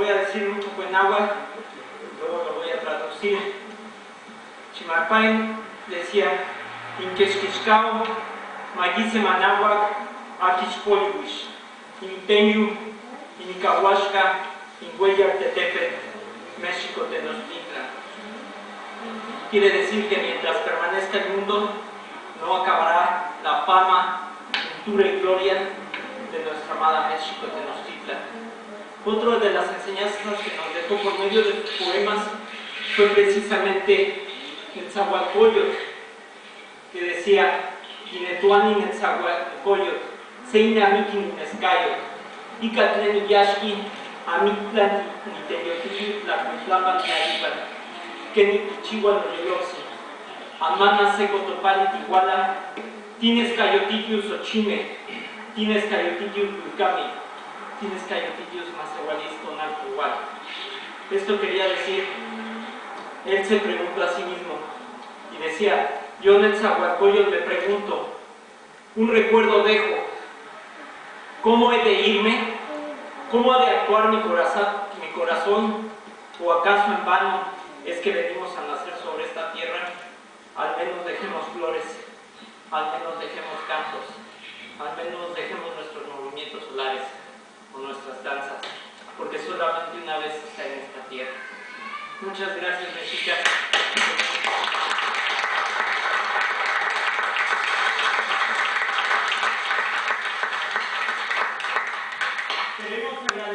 voy a decir un poco en náhuatl, luego lo voy a traducir. Chimalpain decía: Inquexquixcao, Maguisema náhuatl, Aquixpolihuix, Inteyu, Inicahuaxca, Inhueyartetepet, México Tenochtitlan. Quiere decir que mientras permanezca el mundo, no acabará la fama, cultura y gloria de nuestra amada México Tenochtitlan. Otra de las enseñanzas que nos dejó por medio de sus poemas fue precisamente el Zahualcóyotl, que decía: Inetuanin el Zahualcóyotl, Seina Mikin Escayot, Icatlen Yashki, Amitlan Niteyotin, la Cuitlapan Naripan, Kenit Chihuahua Riloxi, Amana Seco Topali Tiguala, Tines Cayotitius Ochime, Tines Cayotitius Vulcami, Tines Cayotitius Mazahualis Tonal igual. Esto quería decir, él se preguntó a sí mismo y decía: yo en el Zahualcóyotl le pregunto, un recuerdo dejo, ¿cómo he de irme? ¿Cómo ha de actuar mi corazón? ¿O acaso en vano es que venimos a nacer sobre esta tierra? Al menos dejemos flores, al menos dejemos cantos, al menos dejemos nuestros movimientos solares o nuestras danzas, porque solamente una vez está en esta tierra. Muchas gracias, Mexica.